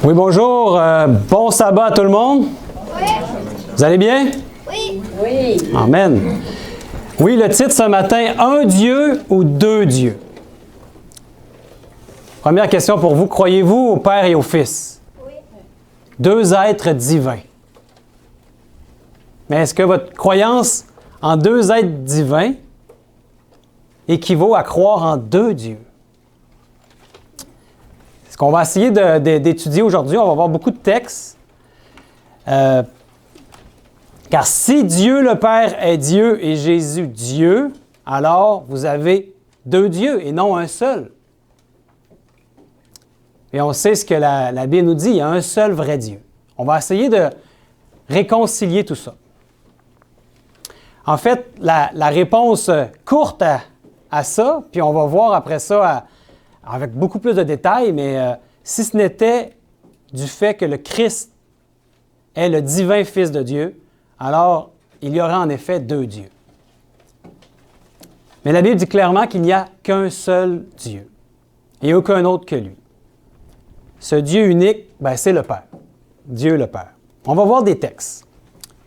Oui, bonjour. Bon sabbat à tout le monde. Oui. Vous allez bien? Oui. Oui. Amen. Oui, le titre ce matin, un Dieu ou deux dieux? Première question pour vous, croyez-vous au Père et au Fils? Oui. Deux êtres divins. Mais est-ce que votre croyance en deux êtres divins équivaut à croire en deux dieux? Ce qu'on va essayer d'étudier aujourd'hui, on va voir beaucoup de textes. Car si Dieu le Père est Dieu et Jésus Dieu, alors vous avez deux dieux et non un seul. Et on sait ce que la Bible nous dit, il y a un seul vrai Dieu. On va essayer de réconcilier tout ça. En fait, la réponse courte à ça, puis on va voir après ça avec beaucoup plus de détails, mais si ce n'était du fait que le Christ est le divin Fils de Dieu, alors il y aurait en effet deux dieux. Mais la Bible dit clairement qu'il n'y a qu'un seul Dieu et aucun autre que lui. Ce Dieu unique, c'est le Père. Dieu le Père. On va voir des textes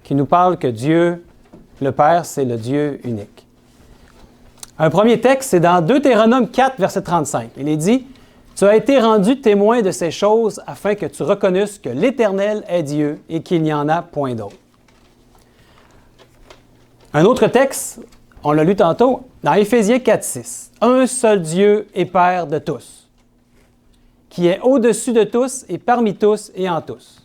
qui nous parlent que Dieu, le Père, c'est le Dieu unique. Un premier texte, c'est dans Deutéronome 4, verset 35. Il est dit, « Tu as été rendu témoin de ces choses afin que tu reconnaisses que l'Éternel est Dieu et qu'il n'y en a point d'autre. » Un autre texte, on l'a lu tantôt, dans Éphésiens 4, 6. « Un seul Dieu et Père de tous, qui est au-dessus de tous et parmi tous et en tous. »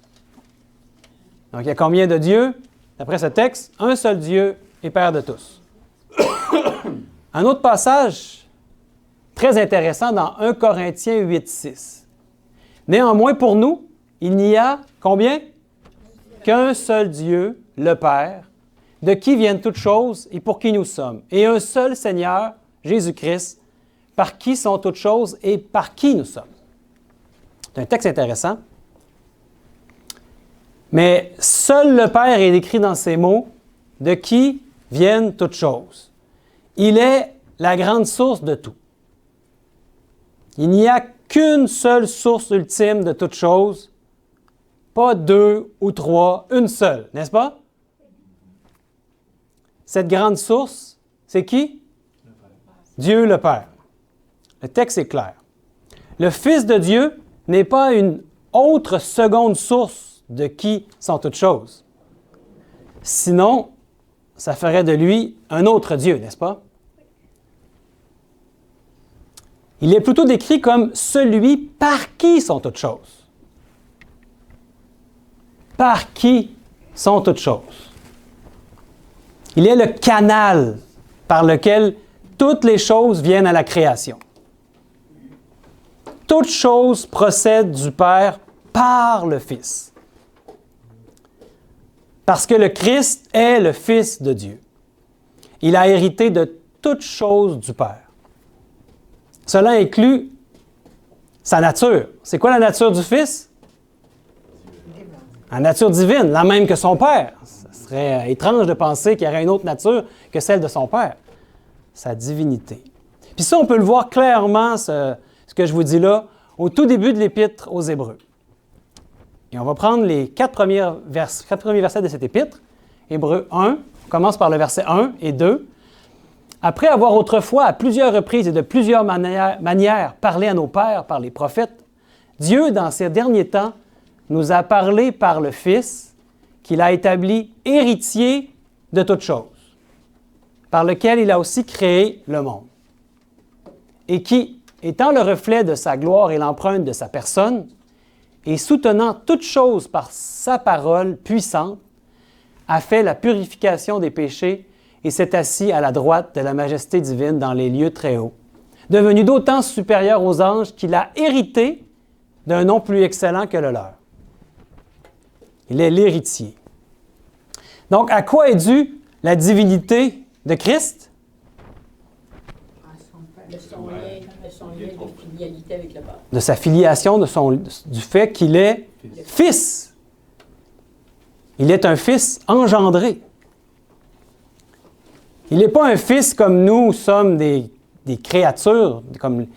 Donc, il y a combien de dieux? D'après ce texte, un seul Dieu et Père de tous. Un autre passage très intéressant dans 1 Corinthiens 8, 6. « Néanmoins, pour nous, il n'y a combien? Qu'un seul Dieu, le Père, de qui viennent toutes choses et pour qui nous sommes, et un seul Seigneur, Jésus-Christ, par qui sont toutes choses et par qui nous sommes. » C'est un texte intéressant. Mais seul le Père est décrit dans ces mots, de qui viennent toutes choses. Il est la grande source de tout. Il n'y a qu'une seule source ultime de toutes choses, pas deux ou trois, une seule, n'est-ce pas? Cette grande source, c'est qui? Dieu le Père. Le texte est clair. Le Fils de Dieu n'est pas une autre seconde source de qui sont toutes choses. Sinon, ça ferait de lui un autre Dieu, n'est-ce pas? Il est plutôt décrit comme celui par qui sont toutes choses. Par qui sont toutes choses. Il est le canal par lequel toutes les choses viennent à la création. Toutes choses procèdent du Père par le Fils. Parce que le Christ est le Fils de Dieu. Il a hérité de toutes choses du Père. Cela inclut sa nature. C'est quoi la nature du Fils? La nature divine, la même que son Père. Ce serait étrange de penser qu'il y aurait une autre nature que celle de son Père. Sa divinité. Puis ça, on peut le voir clairement, ce que je vous dis là, au tout début de l'Épître aux Hébreux. Et on va prendre les quatre premiers versets de cette épître. Hébreux 1, on commence par le verset 1 et 2. « Après avoir autrefois, à plusieurs reprises et de plusieurs manières, parlé à nos pères par les prophètes, Dieu, dans ces derniers temps, nous a parlé par le Fils, qu'il a établi héritier de toutes choses, par lequel il a aussi créé le monde, et qui, étant le reflet de sa gloire et l'empreinte de sa personne, et soutenant toutes choses par sa parole puissante, a fait la purification des péchés et s'est assis à la droite de la majesté divine dans les lieux très hauts, devenu d'autant supérieur aux anges qu'il a hérité d'un nom plus excellent que le leur. » Il est l'héritier. Donc, à quoi est due la divinité de Christ? De son lien de filialité avec le Père. De sa filiation, du fait qu'il est Fils. Il est un Fils engendré. Il n'est pas un Fils comme nous sommes des créatures, comme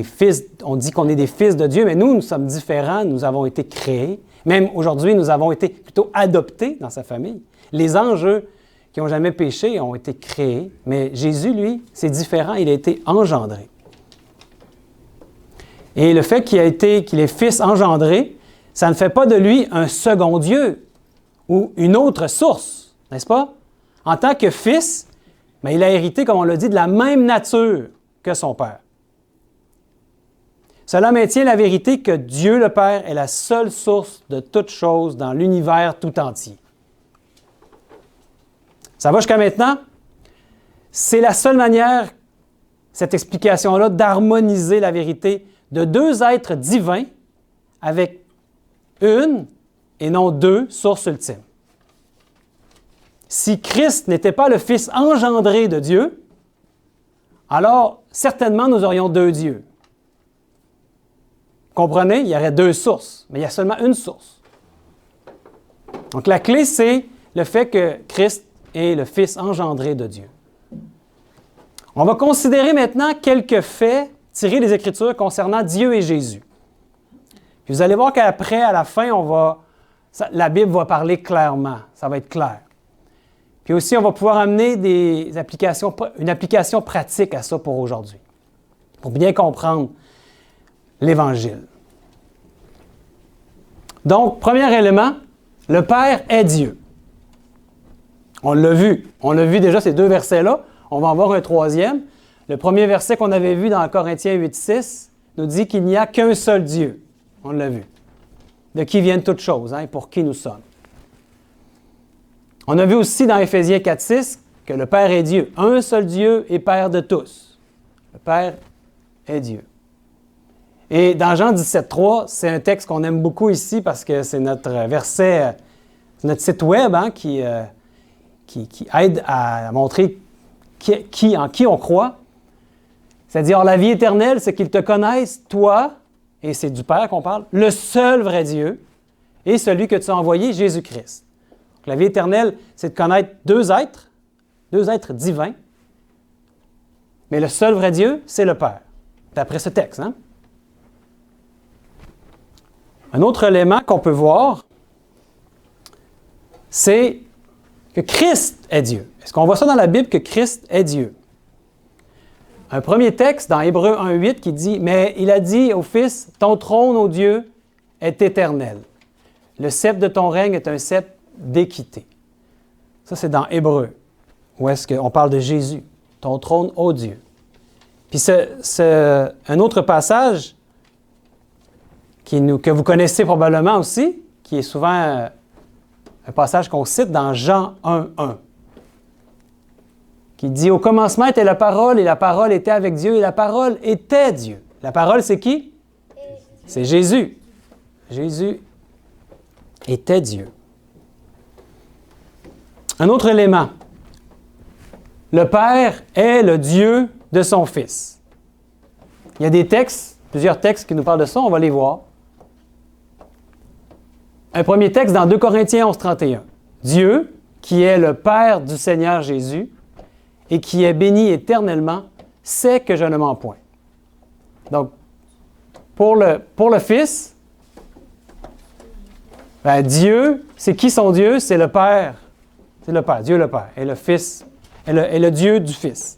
fils, on dit qu'on est des fils de Dieu, mais nous sommes différents, nous avons été créés. Même aujourd'hui, nous avons été plutôt adoptés dans sa famille. Les anges, eux, qui n'ont jamais péché, ont été créés, mais Jésus, lui, c'est différent, il a été engendré. Et le fait qu'il est fils engendré, ça ne fait pas de lui un second Dieu ou une autre source, n'est-ce pas? En tant que fils, mais il a hérité, comme on l'a dit, de la même nature que son Père. Cela maintient la vérité que Dieu le Père est la seule source de toutes choses dans l'univers tout entier. Ça va jusqu'à maintenant? C'est la seule manière, cette explication-là, d'harmoniser la vérité de deux êtres divins avec une et non deux sources ultimes. Si Christ n'était pas le Fils engendré de Dieu, alors certainement nous aurions deux dieux. Comprenez? Il y aurait deux sources, mais il y a seulement une source. Donc la clé, c'est le fait que Christ est le Fils engendré de Dieu. On va considérer maintenant quelques faits tirés des Écritures concernant Dieu et Jésus. Puis vous allez voir qu'après, à la fin, la Bible va parler clairement. Ça va être clair. Puis aussi, on va pouvoir amener une application pratique à ça pour aujourd'hui, pour bien comprendre l'Évangile. Donc, premier élément, le Père est Dieu. On l'a vu. On l'a vu déjà ces deux versets-là. On va en voir un troisième. Le premier verset qu'on avait vu dans Corinthiens 8,6 nous dit qu'il n'y a qu'un seul Dieu. On l'a vu. De qui viennent toutes choses, et pour qui nous sommes. On a vu aussi dans Éphésiens 4,6 que le Père est Dieu. Un seul Dieu et Père de tous. Le Père est Dieu. Et dans Jean 17,3, c'est un texte qu'on aime beaucoup ici parce que c'est notre verset, c'est notre site web qui aide à montrer en qui on croit. C'est-à-dire, la vie éternelle, c'est qu'ils te connaissent, toi, et c'est du Père qu'on parle, le seul vrai Dieu, et celui que tu as envoyé, Jésus-Christ. Donc, la vie éternelle, c'est de connaître deux êtres divins, mais le seul vrai Dieu, c'est le Père, d'après ce texte. Un autre élément qu'on peut voir, c'est que Christ est Dieu. Est-ce qu'on voit ça dans la Bible, que Christ est Dieu? Un premier texte dans Hébreux 1,8 qui dit « Mais il a dit au Fils, ton trône, ô Dieu, est éternel. Le sceptre de ton règne est un sceptre d'équité. » Ça, c'est dans Hébreux, où est-ce qu'on parle de Jésus. Ton trône, ô Dieu. Puis un autre passage que vous connaissez probablement aussi, qui est souvent un passage qu'on cite dans Jean 1,1. Qui dit « Au commencement était la parole, et la parole était avec Dieu, et la parole était Dieu. » La parole, c'est qui? C'est Jésus. Jésus était Dieu. Un autre élément. Le Père est le Dieu de son Fils. Il y a des textes, plusieurs textes qui nous parlent de ça, on va les voir. Un premier texte dans 2 Corinthiens 11,31. Dieu, qui est le Père du Seigneur Jésus, et qui est béni éternellement, sait que je ne mens point. Donc, pour le Fils, Dieu, c'est qui son Dieu? C'est le Père. C'est le Père, Dieu le Père, et le Fils, et le Dieu du Fils.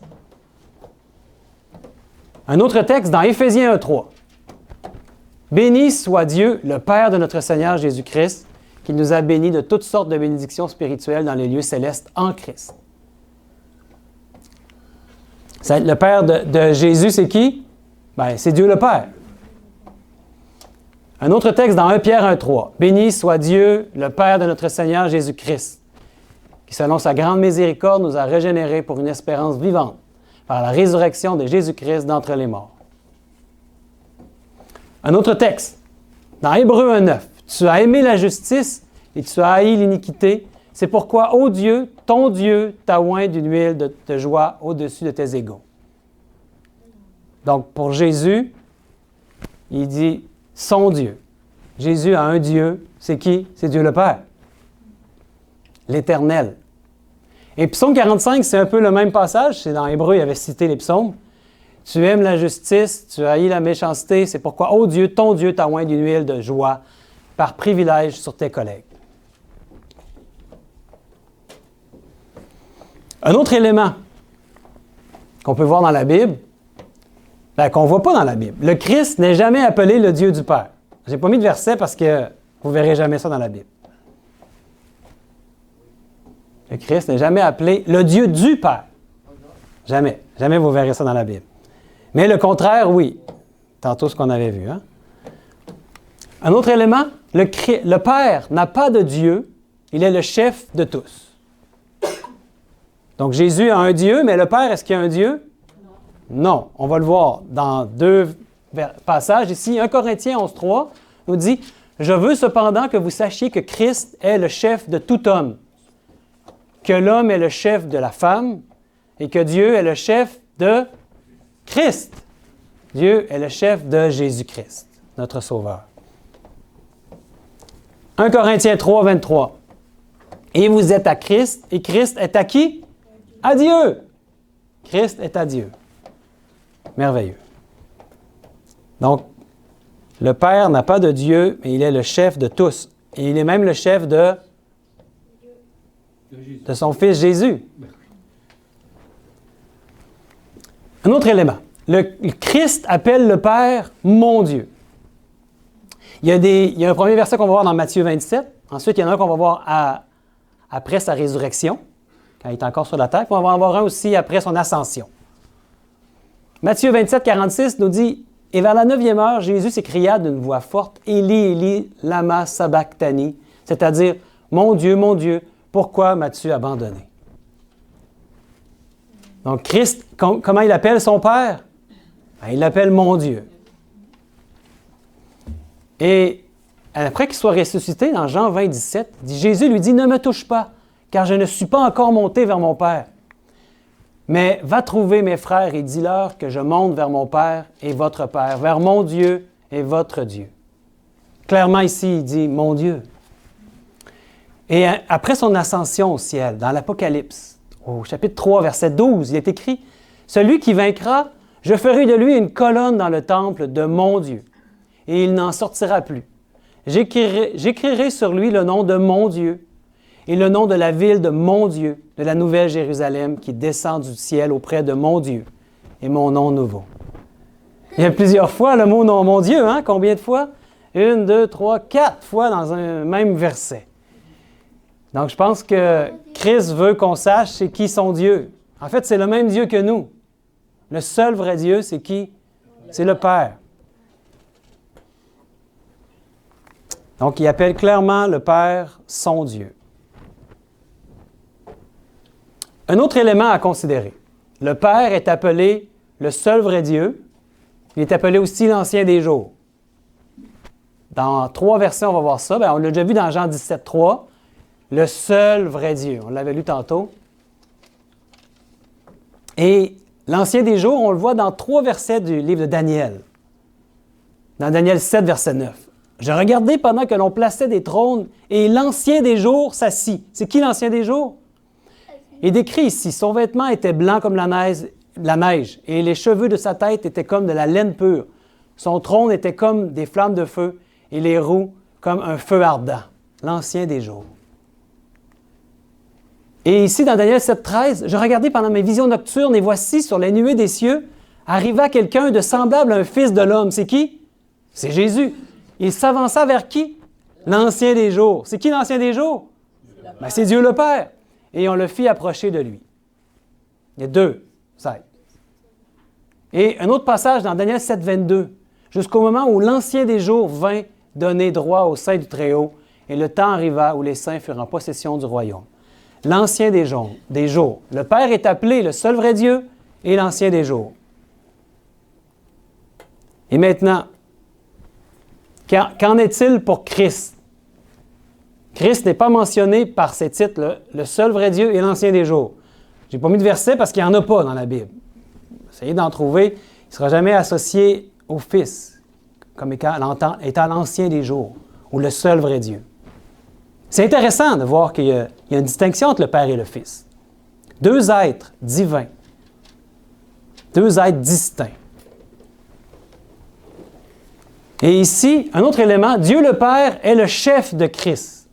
Un autre texte dans Éphésiens 1,3. Béni soit Dieu, le Père de notre Seigneur Jésus-Christ, qui nous a bénis de toutes sortes de bénédictions spirituelles dans les lieux célestes en Christ. Le Père de Jésus, c'est qui? C'est Dieu le Père. Un autre texte dans 1 Pierre 1,3. Béni soit Dieu, le Père de notre Seigneur Jésus-Christ, qui, selon sa grande miséricorde, nous a régénérés pour une espérance vivante, par la résurrection de Jésus-Christ d'entre les morts. Un autre texte, dans Hébreux 1,9. Tu as aimé la justice et tu as haï l'iniquité. C'est pourquoi, ô Dieu, ton Dieu t'a oint d'une huile de joie au-dessus de tes égaux. Donc, pour Jésus, il dit son Dieu. Jésus a un Dieu. C'est qui? C'est Dieu le Père. L'Éternel. Et Psaume 45, c'est un peu le même passage. C'est dans Hébreux, il avait cité les psaumes. Tu aimes la justice, tu haïs la méchanceté. C'est pourquoi, ô Dieu, ton Dieu t'a oint d'une huile de joie par privilège sur tes collègues. Un autre élément qu'on peut voir dans la Bible, qu'on ne voit pas dans la Bible. Le Christ n'est jamais appelé le Dieu du Père. Je n'ai pas mis de verset parce que vous ne verrez jamais ça dans la Bible. Le Christ n'est jamais appelé le Dieu du Père. Jamais. Jamais vous verrez ça dans la Bible. Mais le contraire, oui. Tantôt ce qu'on avait vu. Hein? Un autre élément, le Père n'a pas de Dieu. Il est le chef de tous. Donc Jésus a un Dieu, mais le Père, est-ce qu'il y a un Dieu? Non. On va le voir dans deux passages ici. 1 Corinthiens 11.3 nous dit « Je veux cependant que vous sachiez que Christ est le chef de tout homme, que l'homme est le chef de la femme et que Dieu est le chef de Christ. » Dieu est le chef de Jésus-Christ, notre Sauveur. 1 Corinthiens 3.23 « Et vous êtes à Christ, et Christ est à qui? À Dieu. Christ est à Dieu. » Merveilleux. Donc, le Père n'a pas de Dieu, mais il est le chef de tous. Et il est même le chef de son Fils Jésus. Un autre élément. Le Christ appelle le Père « mon Dieu ». Il y a un premier verset qu'on va voir dans Matthieu 27. Ensuite, il y en a un qu'on va voir après sa résurrection, quand il est encore sur la terre. Puis on va en voir un aussi après son ascension. Matthieu 27, 46 nous dit « Et vers la 9e heure, Jésus s'écria d'une voix forte, « Éli, Éli, lama sabachthani », c'est-à-dire « Mon Dieu, pourquoi m'as-tu abandonné? » Donc Christ, comment il appelle son Père? Ben, il l'appelle « Mon Dieu ». Et après qu'il soit ressuscité, dans Jean 20, 17, Jésus lui dit « Ne me touche pas, car je ne suis pas encore monté vers mon Père. Mais va trouver mes frères et dis-leur que je monte vers mon Père et votre Père, vers mon Dieu et votre Dieu. » Clairement ici, il dit « Mon Dieu ». Et après son ascension au ciel, dans l'Apocalypse, au chapitre 3, verset 12, il est écrit « Celui qui vaincra, je ferai de lui une colonne dans le temple de mon Dieu, et il n'en sortira plus. J'écrirai sur lui le nom de mon Dieu, et le nom de la ville de mon Dieu, de la nouvelle Jérusalem qui descend du ciel auprès de mon Dieu, et mon nom nouveau. » Il y a plusieurs fois le mot « nom mon Dieu », hein? Combien de fois? 1, 2, 3, 4 fois dans un même verset. Donc, je pense que Christ veut qu'on sache c'est qui son Dieu. En fait, c'est le même Dieu que nous. Le seul vrai Dieu, c'est qui? C'est le Père. Donc, il appelle clairement le Père son Dieu. Un autre élément à considérer. Le Père est appelé le seul vrai Dieu. Il est appelé aussi l'Ancien des jours. Dans 3 versets, on va voir ça. Bien, on l'a déjà vu dans Jean 17, 3. Le seul vrai Dieu. On l'avait lu tantôt. Et l'Ancien des jours, on le voit dans 3 versets du livre de Daniel. Dans Daniel 7, verset 9. « Je regardais pendant que l'on plaçait des trônes, et l'Ancien des jours s'assit. » C'est qui l'Ancien des jours? Il décrit ici, son vêtement était blanc comme la neige, et les cheveux de sa tête étaient comme de la laine pure. Son trône était comme des flammes de feu, et les roues comme un feu ardent. L'Ancien des jours. Et ici, dans Daniel 7, 13, « Je regardais pendant mes visions nocturnes, et voici, sur les nuées des cieux, arriva quelqu'un de semblable à un fils de l'homme. » C'est qui? C'est Jésus. Il s'avança vers qui? L'Ancien des jours. C'est qui l'Ancien des jours? Ben, c'est Dieu le Père. Et on le fit approcher de lui. Il y a 2 sites. Et un autre passage dans Daniel 7, 22, jusqu'au moment où l'Ancien des jours vint donner droit au sein du Très-Haut, et le temps arriva où les saints furent en possession du royaume. L'Ancien des jours. Le Père est appelé le seul vrai Dieu et l'Ancien des jours. Et maintenant, qu'en est-il pour Christ? Christ n'est pas mentionné par ces titres, le seul vrai Dieu et l'Ancien des jours. Je n'ai pas mis de verset parce qu'il n'y en a pas dans la Bible. Essayez d'en trouver. Il ne sera jamais associé au Fils, comme étant l'Ancien des jours, ou le seul vrai Dieu. C'est intéressant de voir qu'il y a une distinction entre le Père et le Fils. 2 êtres divins. Deux êtres distincts. Et ici, un autre élément, Dieu le Père est le chef de Christ.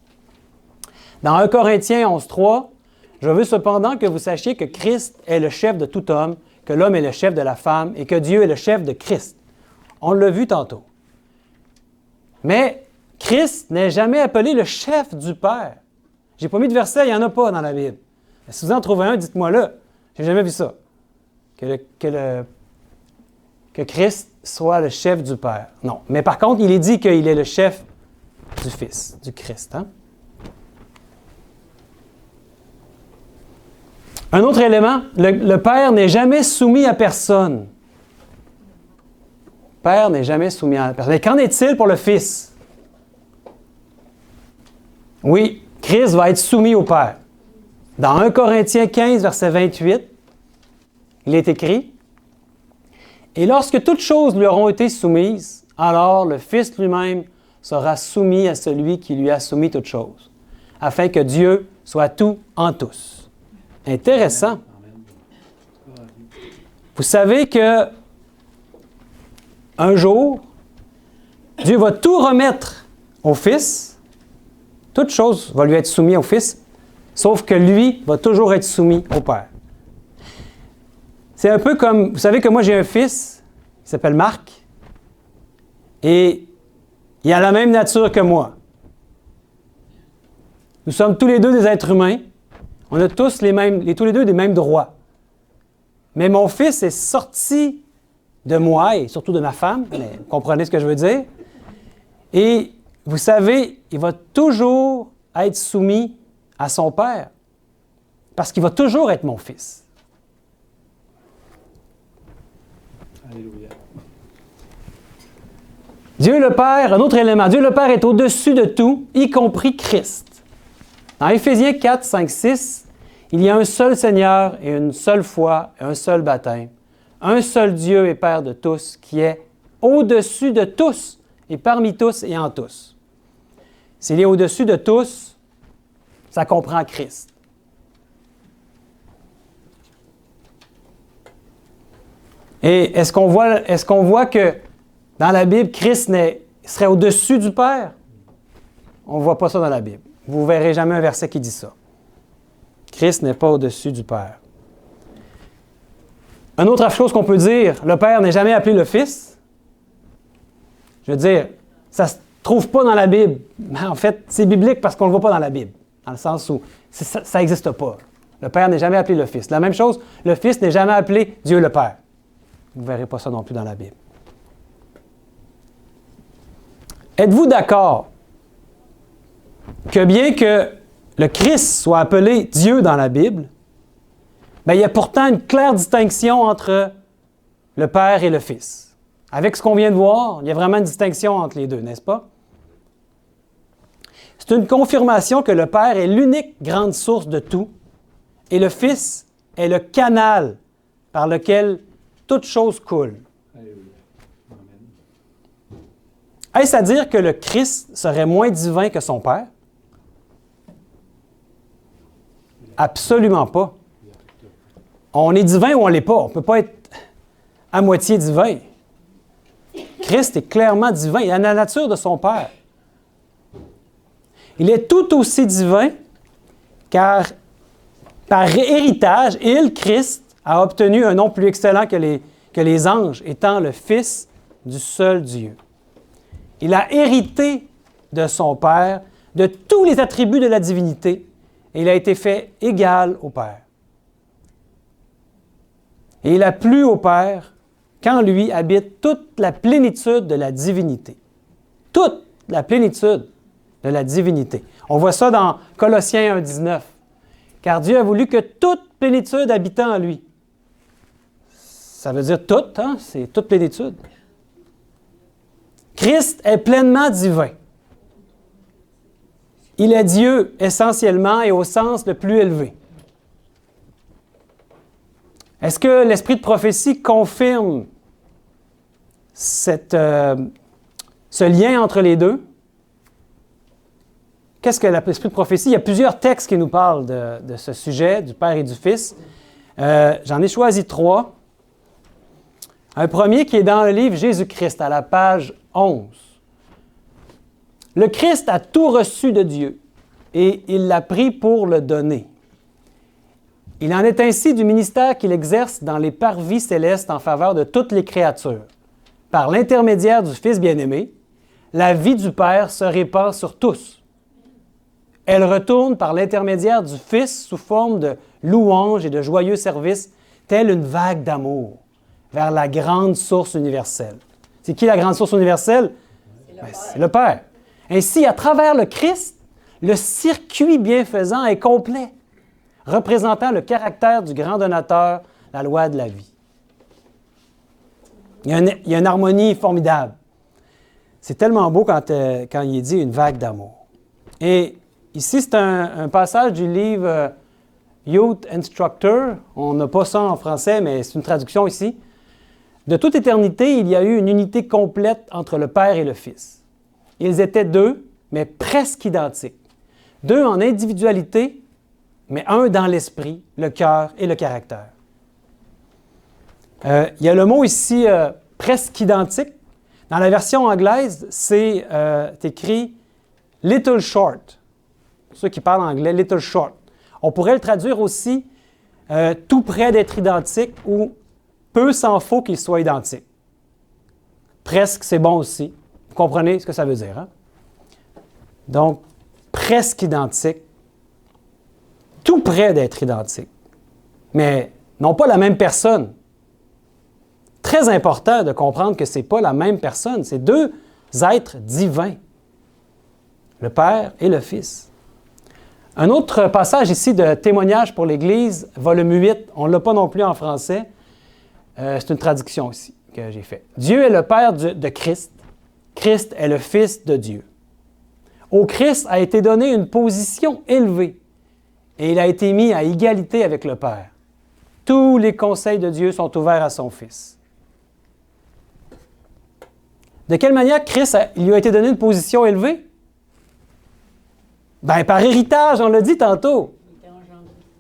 Dans 1 Corinthiens 11.3, je veux cependant que vous sachiez que Christ est le chef de tout homme, que l'homme est le chef de la femme et que Dieu est le chef de Christ. On l'a vu tantôt. Mais Christ n'est jamais appelé le chef du Père. Je n'ai pas mis de verset, il n'y en a pas dans la Bible. Si vous en trouvez un, dites-moi-le. Je n'ai jamais vu ça. Que Christ soit le chef du Père. Non. Mais par contre, il est dit qu'il est le chef du Fils, du Christ. Hein? Un autre élément, le Père n'est jamais soumis à personne. Le Père n'est jamais soumis à personne. Mais qu'en est-il pour le Fils? Oui, Christ va être soumis au Père. Dans 1 Corinthiens 15, verset 28, il est écrit « Et lorsque toutes choses lui auront été soumises, alors le Fils lui-même sera soumis à celui qui lui a soumis toutes choses, afin que Dieu soit tout en tous. » Intéressant. Vous savez que un jour, Dieu va tout remettre au Fils. Toute chose va lui être soumise au Fils, sauf que lui va toujours être soumis au Père. C'est un peu comme, vous savez que moi j'ai un fils, il s'appelle Marc, et il a la même nature que moi. Nous sommes tous les deux des êtres humains, on a tous tous les deux des mêmes droits. Mais mon fils est sorti de moi, et surtout de ma femme, mais vous comprenez ce que je veux dire, et vous savez, il va toujours être soumis à son Père, parce qu'il va toujours être mon fils. Alléluia. Dieu le Père, un autre élément, Dieu le Père est au-dessus de tout, y compris Christ. Dans Éphésiens 4, 5, 6, il y a un seul Seigneur et une seule foi et un seul baptême. Un seul Dieu et Père de tous, qui est au-dessus de tous et parmi tous et en tous. S'il est au-dessus de tous, ça comprend Christ. Et est-ce qu'on voit que dans la Bible, Christ serait au-dessus du Père? On ne voit pas ça dans la Bible. Vous ne verrez jamais un verset qui dit ça. Christ n'est pas au-dessus du Père. Une autre chose qu'on peut dire, le Père n'est jamais appelé le Fils. Je veux dire, ça ne se trouve pas dans la Bible. Mais en fait, c'est biblique parce qu'on ne le voit pas dans la Bible. Dans le sens où ça n'existe pas. Le Père n'est jamais appelé le Fils. La même chose, le Fils n'est jamais appelé Dieu le Père. Vous ne verrez pas ça non plus dans la Bible. Êtes-vous d'accord que bien que le Christ soit appelé Dieu dans la Bible, bien, il y a pourtant une claire distinction entre le Père et le Fils. Avec ce qu'on vient de voir, il y a vraiment une distinction entre les deux, n'est-ce pas? C'est une confirmation que le Père est l'unique grande source de tout et le Fils est le canal par lequel toute chose coule. Alléluia. Amen. Est-ce à dire que le Christ serait moins divin que son Père? Absolument pas. On est divin ou on ne l'est pas. On ne peut pas être à moitié divin. Christ est clairement divin. Il a la nature de son Père. Il est tout aussi divin car par héritage, il, Christ, a obtenu un nom plus excellent que les anges, étant le Fils du seul Dieu. Il a hérité de son Père, de tous les attributs de la divinité, et il a été fait égal au Père. Et il a plu au Père qu'en lui habite toute la plénitude de la divinité. Toute la plénitude de la divinité. On voit ça dans Colossiens 1, 19. Car Dieu a voulu que toute plénitude habite en lui. Ça veut dire toute, hein? C'est toute plénitude. Christ est pleinement divin. Il est Dieu essentiellement et au sens le plus élevé. Est-ce que l'esprit de prophétie confirme ce lien entre les deux? Qu'est-ce que l'esprit de prophétie? Il y a plusieurs textes qui nous parlent de ce sujet, du Père et du Fils. J'en ai choisi 3. Un premier qui est dans le livre Jésus-Christ, à la page 11. Le Christ a tout reçu de Dieu et il l'a pris pour le donner. Il en est ainsi du ministère qu'il exerce dans les parvis célestes en faveur de toutes les créatures. Par l'intermédiaire du Fils bien-aimé, la vie du Père se répand sur tous. Elle retourne par l'intermédiaire du Fils sous forme de louanges et de joyeux services, telle une vague d'amour vers la grande source universelle. C'est qui la grande source universelle? C'est le Père. Ainsi, à travers le Christ, le circuit bienfaisant est complet, représentant le caractère du grand donateur, la loi de la vie. Il y a une harmonie formidable. C'est tellement beau quand il est dit une vague d'amour. Et ici, c'est un passage du livre Youth Instructor. On n'a pas ça en français, mais c'est une traduction ici. De toute éternité, il y a eu une unité complète entre le Père et le Fils. Ils étaient deux, mais presque identiques. Deux en individualité, mais un dans l'esprit, le cœur et le caractère. Il y a le mot ici presque identique. Dans la version anglaise, c'est écrit « little short ». Pour ceux qui parlent anglais, « little short ». On pourrait le traduire aussi « tout près d'être identique » ou « peu s'en faut qu'il soit identique ». Presque, c'est bon aussi. Vous comprenez ce que ça veut dire, hein? Donc, presque identique, tout près d'être identique, mais non pas la même personne. Très important de comprendre que ce n'est pas la même personne, c'est deux êtres divins, le Père et le Fils. Un autre passage ici de témoignage pour l'Église, volume 8, on ne l'a pas non plus en français, c'est une traduction aussi que j'ai faite. Dieu est le Père de Christ, Christ est le Fils de Dieu. Au Christ a été donné une position élevée et il a été mis à égalité avec le Père. Tous les conseils de Dieu sont ouverts à son Fils. De quelle manière Christ il lui a été donné une position élevée? Bien, par héritage, on l'a dit tantôt.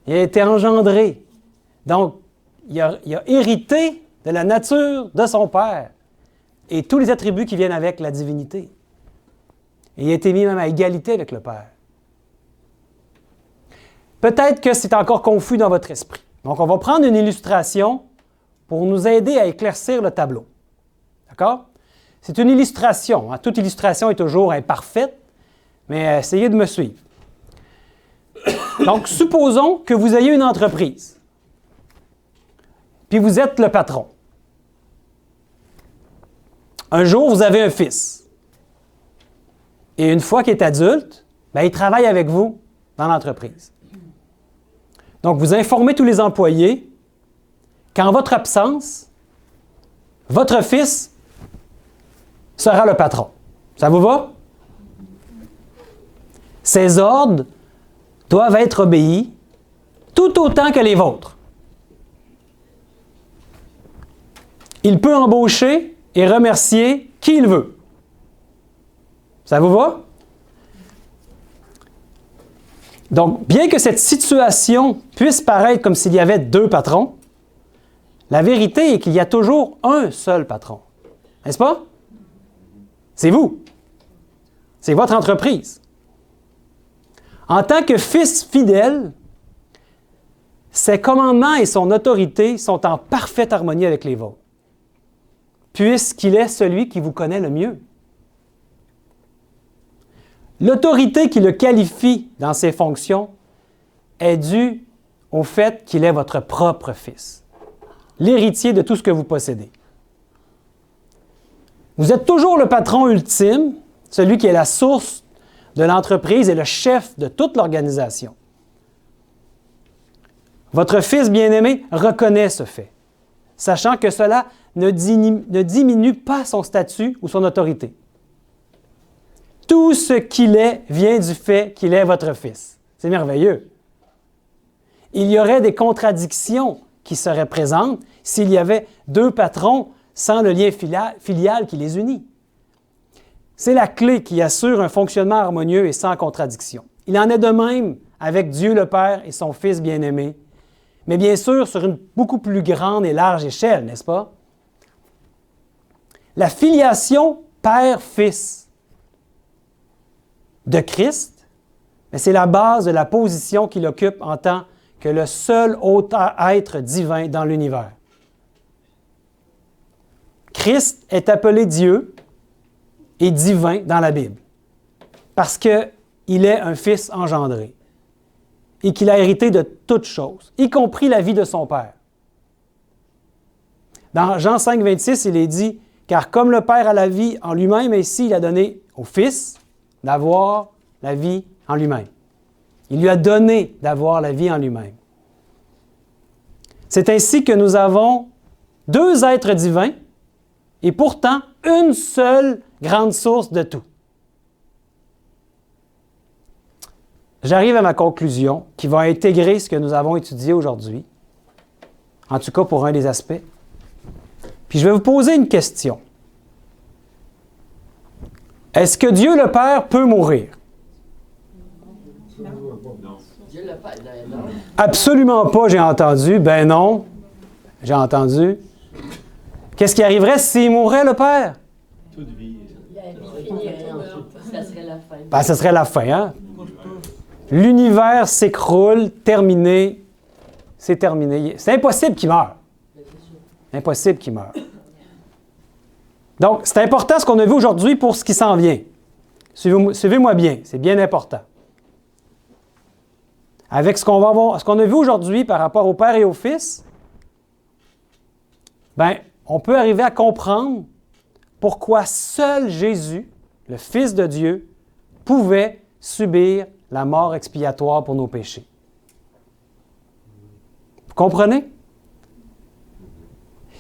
Il a été engendré. Donc, il a hérité de la nature de son Père et tous les attributs qui viennent avec la divinité. Et il a été mis même à égalité avec le Père. Peut-être que c'est encore confus dans votre esprit. Donc, on va prendre une illustration pour nous aider à éclaircir le tableau. D'accord? C'est une illustration. Hein? Toute illustration est toujours imparfaite, mais essayez de me suivre. Donc, supposons que vous ayez une entreprise, puis vous êtes le patron. Un jour, vous avez un fils. Et une fois qu'il est adulte, bien, il travaille avec vous dans l'entreprise. Donc, vous informez tous les employés qu'en votre absence, votre fils sera le patron. Ça vous va? Ses ordres doivent être obéis tout autant que les vôtres. Il peut embaucher et remercier qui il veut. Ça vous va? Donc, bien que cette situation puisse paraître comme s'il y avait deux patrons, la vérité est qu'il y a toujours un seul patron. N'est-ce pas? C'est vous. C'est votre entreprise. En tant que fils fidèle, ses commandements et son autorité sont en parfaite harmonie avec les vôtres, puisqu'il est celui qui vous connaît le mieux. L'autorité qui le qualifie dans ses fonctions est due au fait qu'il est votre propre fils, l'héritier de tout ce que vous possédez. Vous êtes toujours le patron ultime, celui qui est la source de l'entreprise et le chef de toute l'organisation. Votre fils bien-aimé reconnaît ce fait, sachant que cela ne diminue pas son statut ou son autorité. Tout ce qu'il est vient du fait qu'il est votre fils. C'est merveilleux. Il y aurait des contradictions qui seraient présentes s'il y avait deux patrons sans le lien filial qui les unit. C'est la clé qui assure un fonctionnement harmonieux et sans contradiction. Il en est de même avec Dieu le Père et son Fils bien-aimé, mais bien sûr sur une beaucoup plus grande et large échelle, n'est-ce pas? la filiation père-fils de Christ, mais c'est la base de la position qu'il occupe en tant que le seul autre être divin dans l'univers. Christ est appelé Dieu et divin dans la Bible parce qu'il est un fils engendré et qu'il a hérité de toutes choses, y compris la vie de son Père. Dans Jean 5, 26, il est dit « Car comme le Père a la vie en lui-même, ainsi il a donné au Fils d'avoir la vie en lui-même. » Il lui a donné d'avoir la vie en lui-même. C'est ainsi que nous avons deux êtres divins et pourtant une seule grande source de tout. J'arrive à ma conclusion qui va intégrer ce que nous avons étudié aujourd'hui, en tout cas pour un des aspects. Puis je vais vous poser une question. Est-ce que Dieu le Père peut mourir? Dieu le Père, non. Absolument pas, j'ai entendu. Ben non, j'ai entendu. Qu'est-ce qui arriverait s'il mourait, le Père? Toute vie. La vie finirait ensuite. Ça serait la fin. Ben, ce serait la fin, hein? L'univers s'écroule, terminé. C'est terminé. C'est impossible qu'il meure. Impossible qu'il meure. Donc, c'est important ce qu'on a vu aujourd'hui pour ce qui s'en vient. Suivez-moi bien, c'est bien important. Avec ce qu'on a vu aujourd'hui par rapport au Père et au Fils, ben, on peut arriver à comprendre pourquoi seul Jésus, le Fils de Dieu, pouvait subir la mort expiatoire pour nos péchés. Vous comprenez?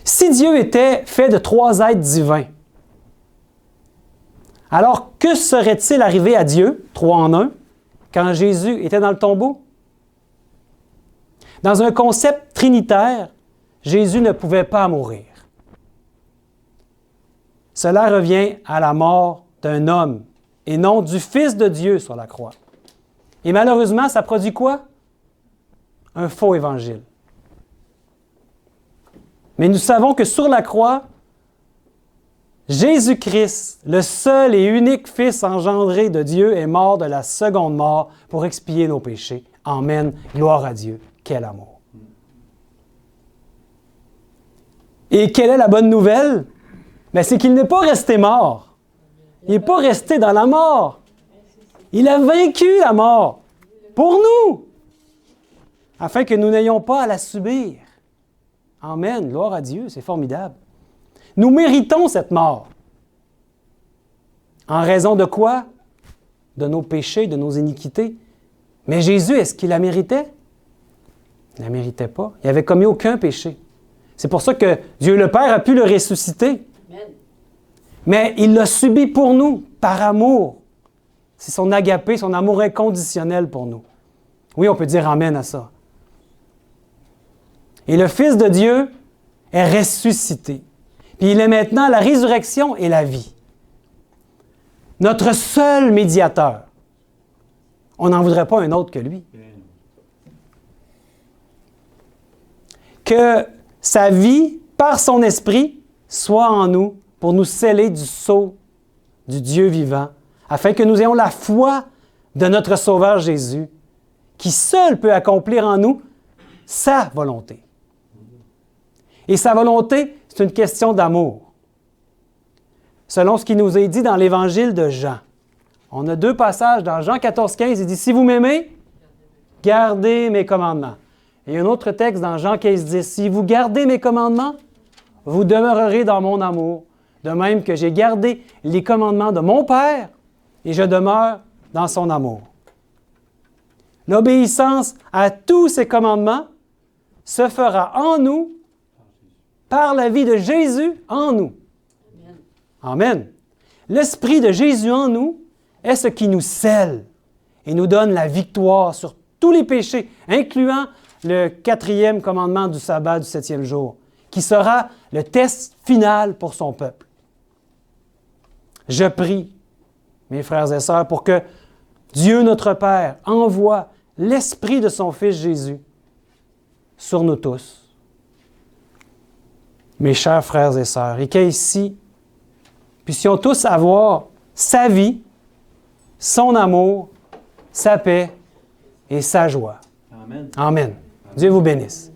Si Dieu était fait de trois êtres divins, alors que serait-il arrivé à Dieu, trois en un, quand Jésus était dans le tombeau? Dans un concept trinitaire, Jésus ne pouvait pas mourir. Cela revient à la mort d'un homme et non du Fils de Dieu sur la croix. Et malheureusement, ça produit quoi? Un faux évangile. Mais nous savons que sur la croix, Jésus-Christ, le seul et unique Fils engendré de Dieu, est mort de la seconde mort pour expier nos péchés. Amen. Gloire à Dieu. Quel amour. Et quelle est la bonne nouvelle? Bien, c'est qu'il n'est pas resté mort. Il n'est pas resté dans la mort. Il a vaincu la mort pour nous, afin que nous n'ayons pas à la subir. Amen. Gloire à Dieu. C'est formidable. Nous méritons cette mort. En raison de quoi? De nos péchés, de nos iniquités. Mais Jésus, est-ce qu'il la méritait? Il ne la méritait pas. Il n'avait commis aucun péché. C'est pour ça que Dieu le Père a pu le ressusciter. Amen. Mais il l'a subi pour nous, par amour. C'est son agapé, son amour inconditionnel pour nous. Oui, on peut dire amen à ça. Et le Fils de Dieu est ressuscité. Puis il est maintenant la résurrection et la vie. Notre seul médiateur. On n'en voudrait pas un autre que lui. Que sa vie, par son esprit, soit en nous pour nous sceller du sceau du Dieu vivant, afin que nous ayons la foi de notre Sauveur Jésus, qui seul peut accomplir en nous sa volonté. Et sa volonté, c'est une question d'amour. Selon ce qui nous est dit dans l'Évangile de Jean. On a deux passages dans Jean 14, 15, il dit « Si vous m'aimez, gardez mes commandements. » Et un autre texte dans Jean 15, 10, « Si vous gardez mes commandements, vous demeurerez dans mon amour, de même que j'ai gardé les commandements de mon Père, et je demeure dans son amour. » L'obéissance à tous ces commandements se fera en nous par la vie de Jésus en nous. Amen. L'Esprit de Jésus en nous est ce qui nous scelle et nous donne la victoire sur tous les péchés, incluant le 4e commandement du sabbat du 7e jour, qui sera le test final pour son peuple. Je prie, mes frères et sœurs, pour que Dieu notre Père envoie l'Esprit de son Fils Jésus sur nous tous. Mes chers frères et sœurs, et qu'ici, puissions tous avoir sa vie, son amour, sa paix et sa joie. Amen. Amen. Dieu vous bénisse.